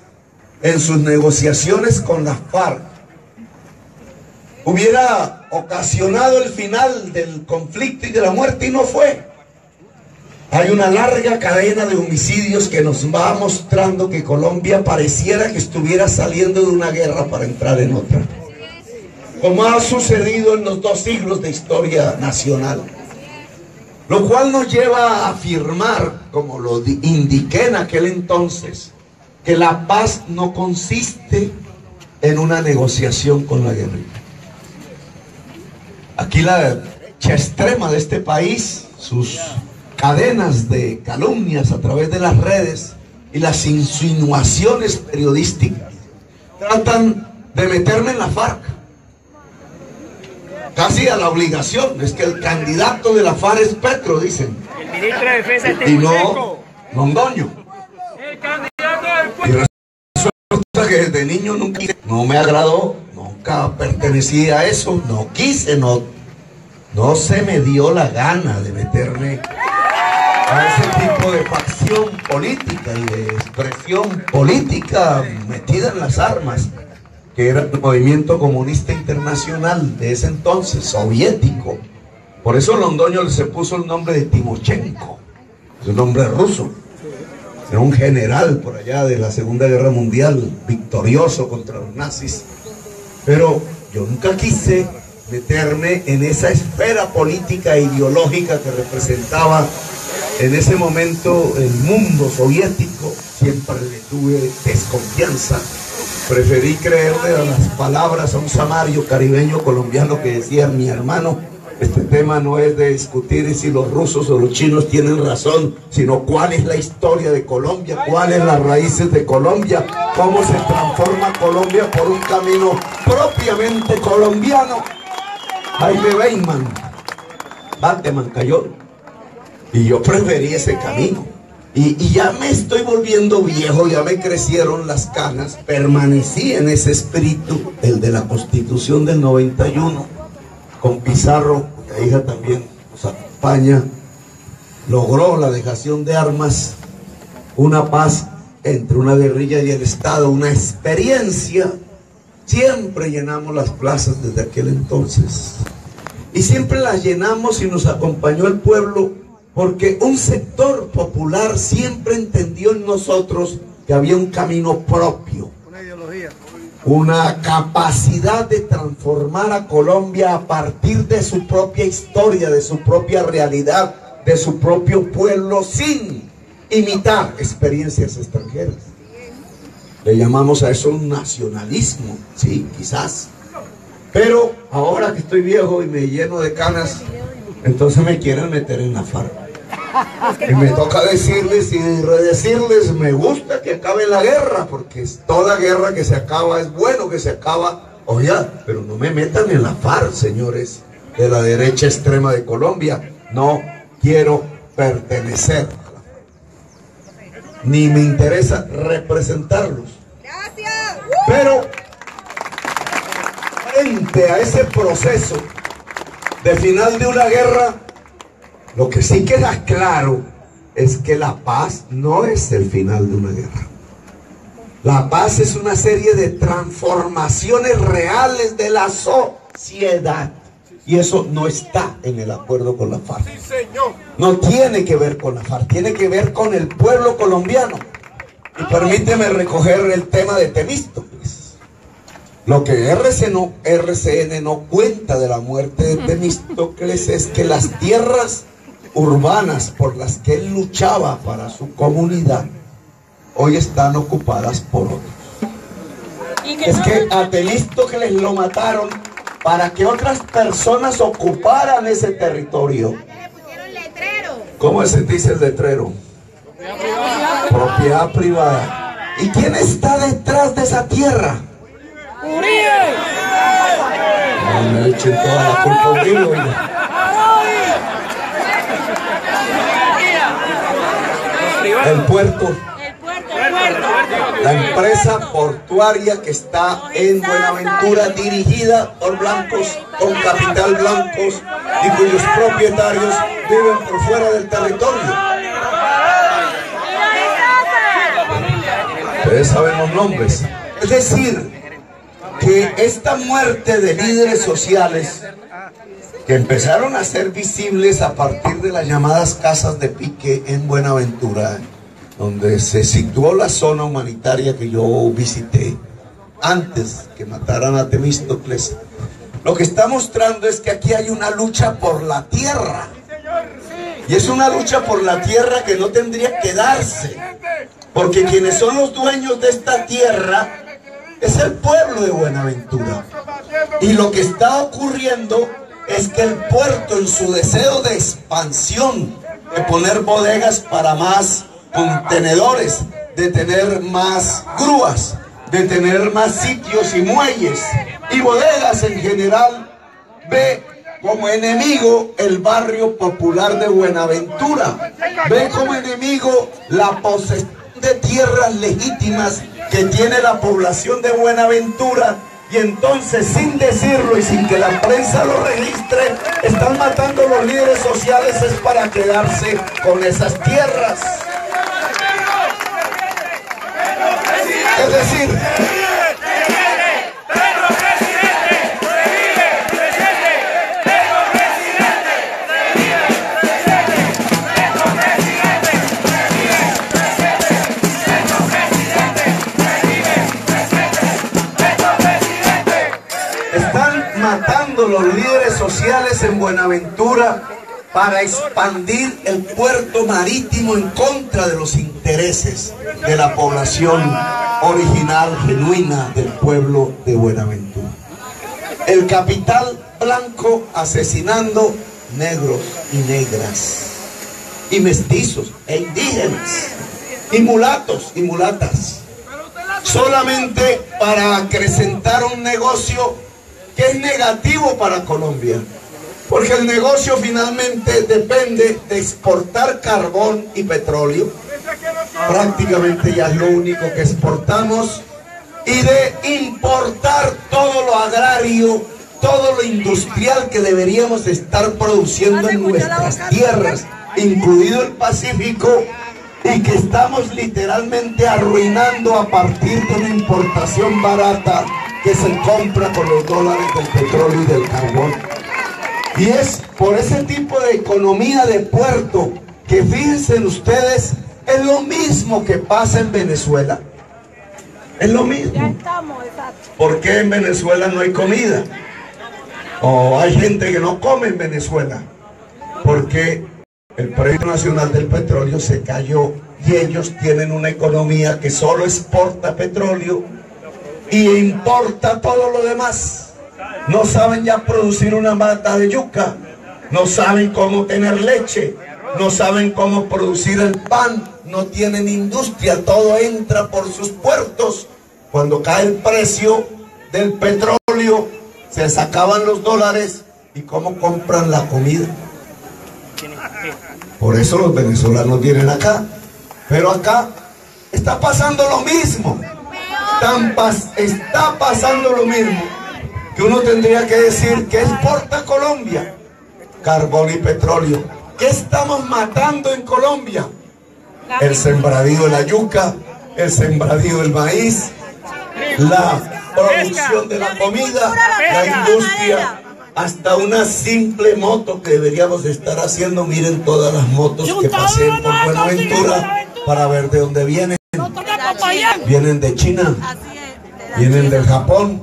en sus negociaciones con las FARC hubiera ocasionado el final del conflicto y de la muerte, y no fue. Hay una larga cadena de homicidios que nos va mostrando que Colombia pareciera que estuviera saliendo de una guerra para entrar en otra, como ha sucedido en los 2 siglos de historia nacional. Lo cual nos lleva a afirmar, como lo indiqué en aquel entonces, que la paz no consiste en una negociación con la guerrilla. Aquí la derecha extrema de este país, sus cadenas de calumnias a través de las redes y las insinuaciones periodísticas, tratan de meterme en la FARC. Casi a la obligación, es que el candidato de la FARC es Petro, dicen. El ministro de Defensa y no Londoño. El candidato del pueblo. Y resulta que desde niño nunca, no me agradó, nunca pertenecí a eso, no quise, no se me dio la gana de meterme a ese tipo de facción política y de expresión política metida en las armas, que era el movimiento comunista internacional de ese entonces, soviético. Por eso Londoño se puso el nombre de Timochenko, es un nombre ruso. Era un general por allá de la Segunda Guerra Mundial, victorioso contra los nazis. Pero yo nunca quise meterme en esa esfera política e ideológica que representaba en ese momento el mundo soviético. Siempre le tuve desconfianza. Preferí creerle a las palabras a un samario caribeño colombiano que decía: mi hermano, este tema no es de discutir si los rusos o los chinos tienen razón, sino cuál es la historia de Colombia, cuáles las raíces de Colombia, cómo se transforma Colombia por un camino propiamente colombiano. Jaime Bateman cayó y yo preferí ese camino. Y ya me estoy volviendo viejo, ya me crecieron las canas, permanecí en ese espíritu, el de la Constitución del 91, con Pizarro, cuya hija también nos acompaña, logró la dejación de armas una paz entre una guerrilla y el Estado, una experiencia. Siempre llenamos las plazas desde aquel entonces. Y siempre las llenamos y nos acompañó el pueblo, porque un sector popular siempre entendió en nosotros que había un camino propio, una capacidad de transformar a Colombia a partir de su propia historia, de su propia realidad, de su propio pueblo, sin imitar experiencias extranjeras. Le llamamos a eso un nacionalismo, sí, quizás. Pero ahora que estoy viejo y me lleno de canas, entonces me quieren meter en la FARC. Y me toca decirles y redecirles, me gusta que acabe la guerra, porque toda guerra que se acaba es bueno que se acaba, oye, pero no me metan en la FARC, señores de la derecha extrema de Colombia. No quiero pertenecer a la FARC, ni me interesa representarlos. Pero frente a ese proceso de final de una guerra, lo que sí queda claro es que la paz no es el final de una guerra. La paz es una serie de transformaciones reales de la sociedad. Y eso no está en el acuerdo con la FARC. No tiene que ver con la FARC, tiene que ver con el pueblo colombiano. Y permíteme recoger el tema de Temístocles. Lo que RCN no cuenta de la muerte de Temístocles es que las tierras urbanas por las que él luchaba para su comunidad hoy están ocupadas por otros. Es que a Temístocles lo mataron para que otras personas ocuparan ese territorio. ¿Cómo se dice el letrero? Propiedad privada. ¿Y quién está detrás de esa tierra? ¡Uribe! No me echen toda la culpa a Uribe. El puerto. La empresa portuaria que está en Buenaventura, dirigida por blancos, con capital blancos, y cuyos propietarios viven por fuera del territorio. Ustedes saben los nombres. Es decir, que esta muerte de líderes sociales que empezaron a ser visibles a partir de las llamadas casas de pique en Buenaventura, donde se situó la zona humanitaria que yo visité antes que mataran a Temístocles, lo que está mostrando es que aquí hay una lucha por la tierra. Y es una lucha por la tierra que no tendría que darse, porque quienes son los dueños de esta tierra es el pueblo de Buenaventura. Y lo que está ocurriendo es que el puerto, en su deseo de expansión, de poner bodegas para más contenedores, de tener más grúas, de tener más sitios y muelles y bodegas en general, ve como enemigo el barrio popular de Buenaventura, ve como enemigo la posesión de tierras legítimas que tiene la población de Buenaventura. Y entonces, sin decirlo y sin que la prensa lo registre, están matando a los líderes sociales es para quedarse con esas tierras. Es decir, están matando los líderes sociales en Buenaventura para expandir el puerto marítimo en contra de los intereses de la población original, genuina del pueblo de Buenaventura. El capital blanco asesinando negros y negras, y mestizos e indígenas, y mulatos y mulatas, solamente para acrecentar un negocio que es negativo para Colombia. Porque el negocio finalmente depende de exportar carbón y petróleo, prácticamente ya es lo único que exportamos, y de importar todo lo agrario, todo lo industrial que deberíamos estar produciendo en nuestras tierras, incluido el Pacífico, y que estamos literalmente arruinando a partir de una importación barata que se compra con los dólares del petróleo y del carbón. Y es por ese tipo de economía de puerto que, fíjense ustedes, es lo mismo que pasa en Venezuela. Es lo mismo. ¿Por qué en Venezuela no hay comida? O hay gente que no come en Venezuela. Porque el precio nacional del petróleo se cayó y ellos tienen una economía que solo exporta petróleo y importa todo lo demás. No saben ya producir una mata de yuca, no saben cómo tener leche, no saben cómo producir el pan, no tienen industria, todo entra por sus puertos. Cuando cae el precio del petróleo, se sacaban los dólares y cómo compran la comida. Por eso los venezolanos vienen acá. Pero acá está pasando lo mismo. Está pasando lo mismo. Que uno tendría que decir que exporta Colombia carbón y petróleo. ¿Qué estamos matando en Colombia? El sembradío de la yuca, el sembradío del maíz, la producción de la comida, la industria, hasta una simple moto que deberíamos estar haciendo. Miren todas las motos que pasen por Buenaventura para ver de dónde vienen. Vienen de China, vienen del Japón,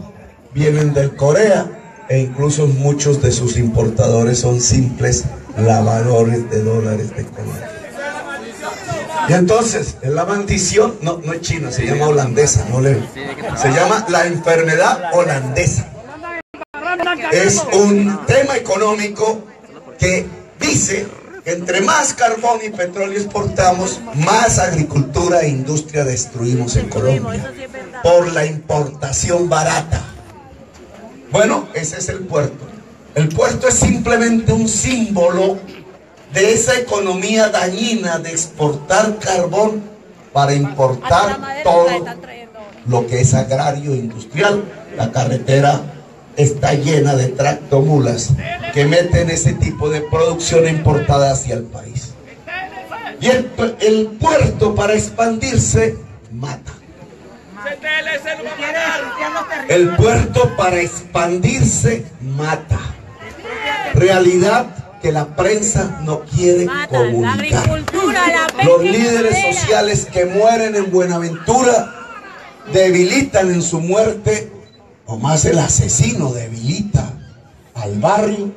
vienen del Corea, e incluso muchos de sus importadores son simples lavadores de dólares de Colombia. Y entonces, la maldición, no es china, se llama holandesa, se llama la enfermedad holandesa. Es un tema económico que dice que entre más carbón y petróleo exportamos, más agricultura e industria destruimos en Colombia por la importación barata. Bueno, ese es el puerto. El puerto es simplemente un símbolo de esa economía dañina de exportar carbón para importar todo lo que es agrario e industrial. La carretera está llena de tractomulas que meten ese tipo de producción importada hacia el país. Y el puerto, para expandirse, mata. El puerto, para expandirse, mata. Realidad que la prensa no quiere comunicar. Los líderes sociales que mueren en Buenaventura debilitan en su muerte, o más el asesino debilita al barrio,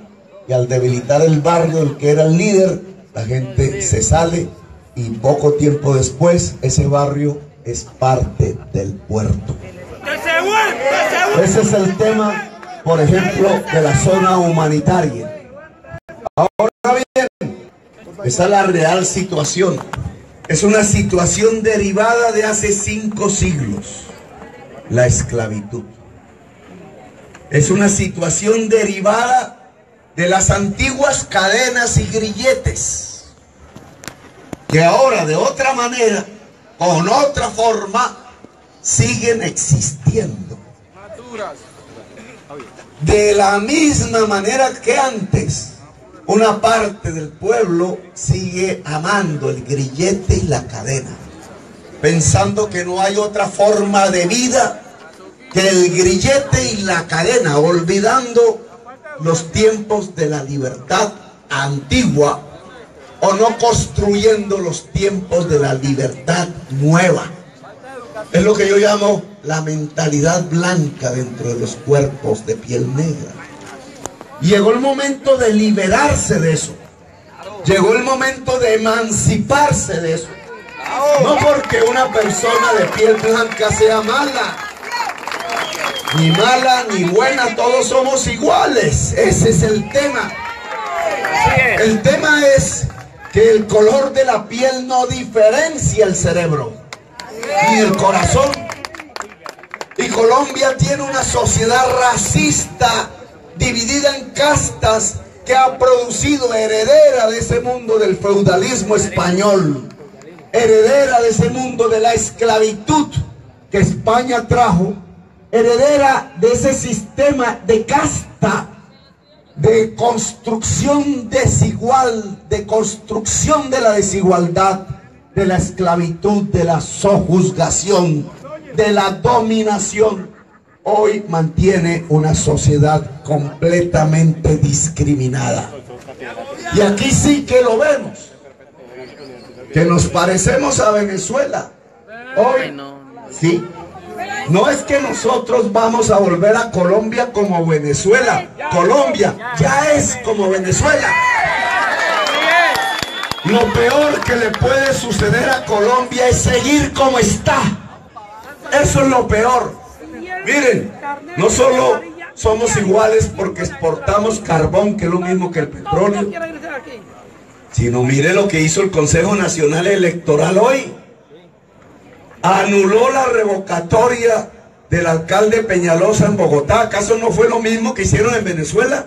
y al debilitar el barrio, el que era el líder, la gente se sale y poco tiempo después ese barrio es parte del puerto. Ese es el tema, por ejemplo, de la zona humanitaria. Ahora bien, esa es la real situación. Es una situación derivada de hace 5 siglos, la esclavitud. Es una situación derivada de las antiguas cadenas y grilletes, que ahora de otra manera, con otra forma, siguen existiendo. De la misma manera que antes, una parte del pueblo sigue amando el grillete y la cadena, pensando que no hay otra forma de vida que el grillete y la cadena, olvidando los tiempos de la libertad antigua, o no construyendo los tiempos de la libertad nueva. Es lo que yo llamo la mentalidad blanca dentro de los cuerpos de piel negra. Llegó el momento de liberarse de eso. Llegó el momento de emanciparse de eso. No porque una persona de piel blanca sea mala, ni mala ni buena, todos somos iguales. Ese es el tema. El tema es que el color de la piel no diferencia el cerebro ni el corazón. Y Colombia tiene una sociedad racista, dividida en castas, que ha producido, heredera de ese mundo del feudalismo español, heredera de ese mundo de la esclavitud que España trajo, heredera de ese sistema de casta, de construcción desigual, de construcción de la desigualdad, de la esclavitud, de la sojuzgación, de la dominación, hoy mantiene una sociedad completamente discriminada. Y aquí sí que lo vemos, que nos parecemos a Venezuela. Hoy, sí, no es que nosotros vamos a volver a Colombia como Venezuela. Colombia ya es como Venezuela. Lo peor que le puede suceder a Colombia es seguir como está. Eso es lo peor. Miren, no solo somos iguales porque exportamos carbón, que es lo mismo que el petróleo, sino mire lo que hizo el Consejo Nacional Electoral hoy. Anuló la revocatoria del alcalde Peñalosa en Bogotá. ¿Acaso no fue lo mismo que hicieron en Venezuela?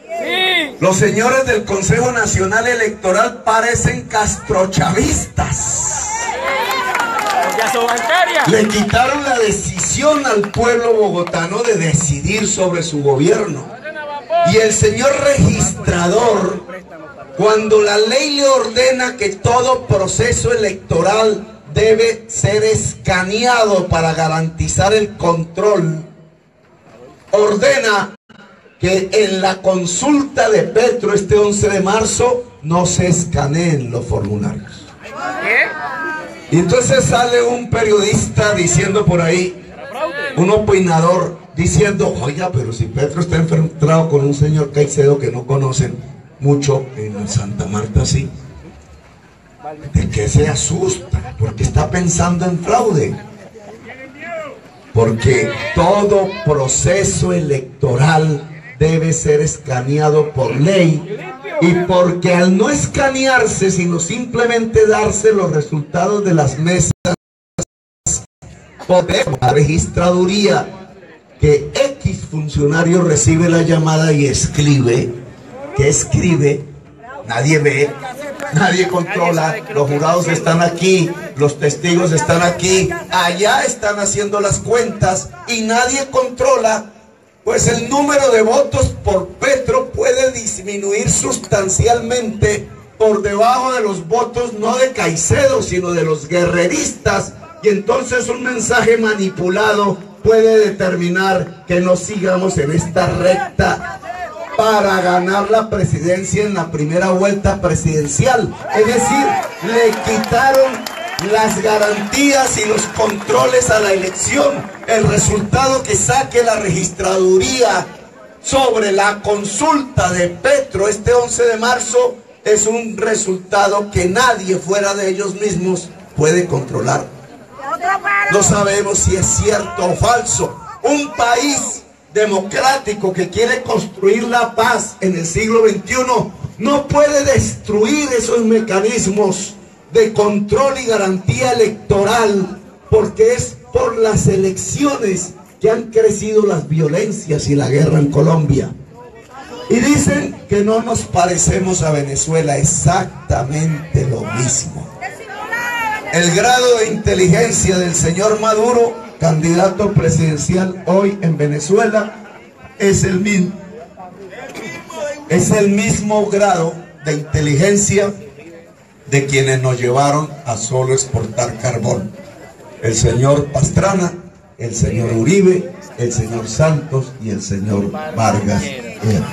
Sí. Los señores del Consejo Nacional Electoral parecen castrochavistas. Le quitaron la decisión al pueblo bogotano de decidir sobre su gobierno. Y el señor registrador, cuando la ley le ordena que todo proceso electoral debe ser escaneado para garantizar el control, ordena que en la consulta de Petro este 11 de marzo no se escaneen los formularios. Y entonces sale un periodista diciendo por ahí, un opinador, diciendo, oiga, pero si Petro está enfrentado con un señor Caicedo que no conocen mucho en Santa Marta, sí, ¿de qué se asusta? Porque está pensando en fraude. Porque todo proceso electoral debe ser escaneado por ley, y porque al no escanearse, sino simplemente darse los resultados de las mesas, podemos la registraduría que X funcionario recibe la llamada y escribe. ¿Qué escribe? Nadie ve, nadie controla. Los jurados están aquí, los testigos están aquí, allá están haciendo las cuentas y nadie controla. Pues el número de votos por Petro puede disminuir sustancialmente por debajo de los votos no de Caicedo, sino de los guerreristas, y entonces un mensaje manipulado puede determinar que no sigamos en esta recta para ganar la presidencia en la primera vuelta presidencial. Es decir, le quitaron las garantías y los controles a la elección. El resultado que saque la registraduría sobre la consulta de Petro este 11 de marzo es un resultado que nadie fuera de ellos mismos puede controlar. No sabemos si es cierto o falso. Un país democrático que quiere construir la paz en el siglo XXI no puede destruir esos mecanismos de control y garantía electoral, porque es por las elecciones que han crecido las violencias y la guerra en Colombia. Y dicen que no nos parecemos a Venezuela, exactamente lo mismo. El grado de inteligencia del señor Maduro, candidato presidencial hoy en Venezuela, es el mismo. Es el mismo grado de inteligencia de quienes nos llevaron a solo exportar carbón. El señor Pastrana, el señor Uribe, el señor Santos y el señor Vargas Lleras.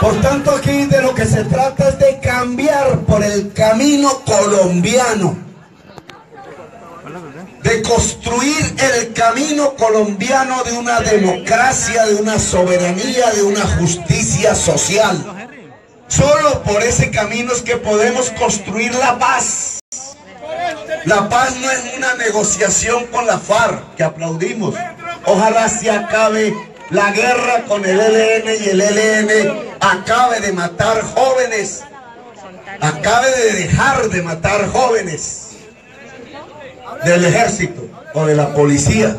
Por tanto, aquí de lo que se trata es de cambiar por el camino colombiano, de construir el camino colombiano de una democracia, de una soberanía, de una justicia social. Solo por ese camino es que podemos construir la paz. La paz no es una negociación con la FARC, que aplaudimos. Ojalá se acabe la guerra con el ELN y el ELN acabe de matar jóvenes, acabe de dejar de matar jóvenes del ejército o de la policía.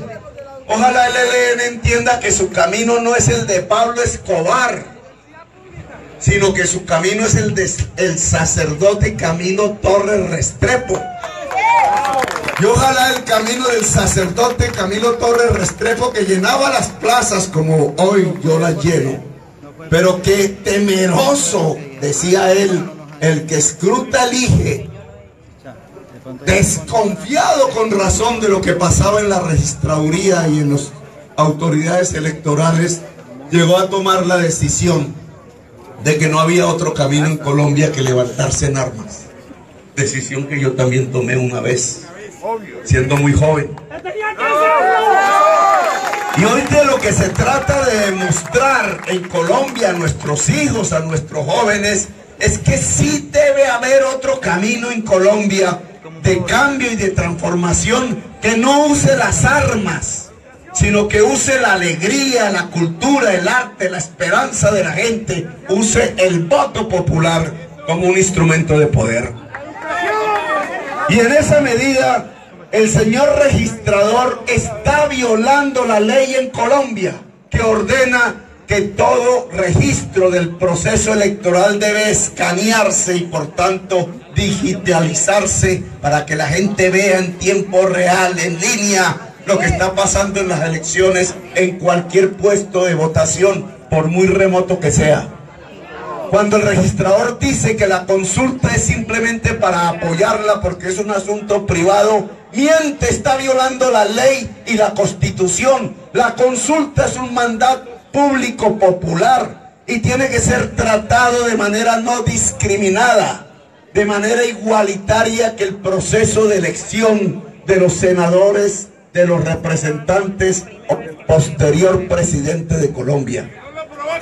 Ojalá el ELN entienda que su camino no es el de Pablo Escobar, sino que su camino es el del sacerdote Camilo Torres Restrepo. Y ojalá el camino del sacerdote Camilo Torres Restrepo, que llenaba las plazas como hoy yo las lleno, pero que temeroso, decía él, el que escruta elige, desconfiado con razón de lo que pasaba en la registraduría y en las autoridades electorales, llegó a tomar la decisión de que no había otro camino en Colombia que levantarse en armas. Decisión que yo también tomé una vez, siendo muy joven. Y hoy de lo que se trata de demostrar en Colombia a nuestros hijos, a nuestros jóvenes, es que sí debe haber otro camino en Colombia de cambio y de transformación que no use las armas, sino que use la alegría, la cultura, el arte, la esperanza de la gente, use el voto popular como un instrumento de poder. Y en esa medida, el señor registrador está violando la ley en Colombia, que ordena que todo registro del proceso electoral debe escanearse y por tanto digitalizarse para que la gente vea en tiempo real, en línea, lo que está pasando en las elecciones en cualquier puesto de votación, por muy remoto que sea. Cuando el registrador dice que la consulta es simplemente para apoyarla porque es un asunto privado, miente, está violando la ley y la Constitución. La consulta es un mandato público popular y tiene que ser tratado de manera no discriminada, de manera igualitaria que el proceso de elección de los senadores, de los representantes o posterior presidente de Colombia.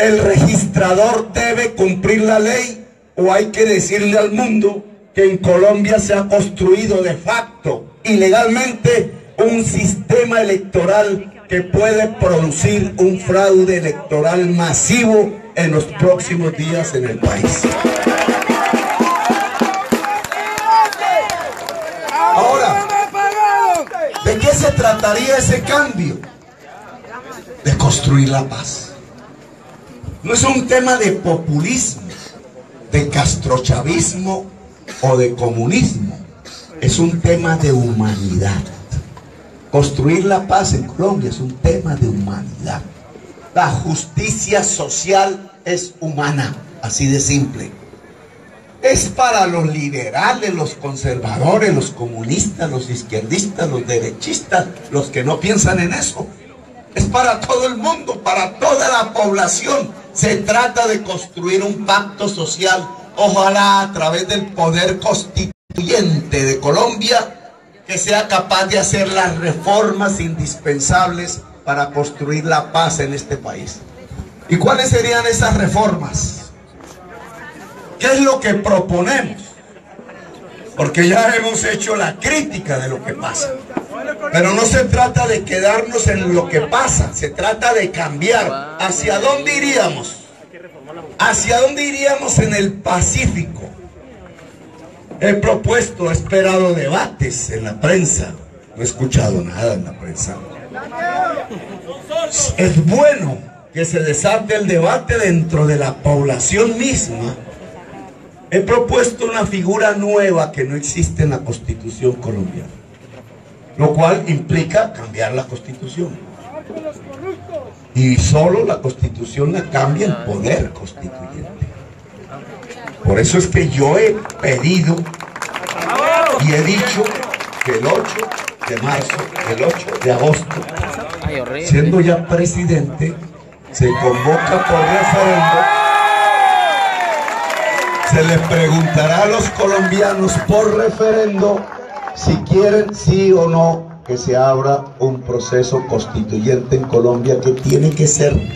El registrador debe cumplir la ley, o hay que decirle al mundo que en Colombia se ha construido de facto y legalmente un sistema electoral que puede producir un fraude electoral masivo en los próximos días en el país. Ahora, ¿de qué se trataría ese cambio? De construir la paz. No es un tema de populismo, de castrochavismo o de comunismo. Es un tema de humanidad. Construir la paz en Colombia es un tema de humanidad. La justicia social es humana, así de simple. Es para los liberales, los conservadores, los comunistas, los izquierdistas, los derechistas, los que no piensan en eso. Es para todo el mundo, para toda la población. Se trata de construir un pacto social, ojalá a través del poder constituyente de Colombia, que sea capaz de hacer las reformas indispensables para construir la paz en este país. ¿Y cuáles serían esas reformas? ¿Qué es lo que proponemos? Porque ya hemos hecho la crítica de lo que pasa. Pero no se trata de quedarnos en lo que pasa, se trata de cambiar. ¿Hacia dónde iríamos? ¿Hacia dónde iríamos en el Pacífico? He propuesto, he esperado debates en la prensa. No he escuchado nada en la prensa. Es bueno que se desate el debate dentro de la población misma. He propuesto una figura nueva que no existe en la Constitución colombiana, lo cual implica cambiar la Constitución. Y solo la Constitución la cambia el poder constituyente. Por eso es que yo he pedido y he dicho que el 8 de marzo, el 8 de agosto, siendo ya presidente, se convoca por referendo. Se les preguntará a los colombianos por referendo si quieren sí o no que se abra un proceso constituyente en Colombia, que tiene que ser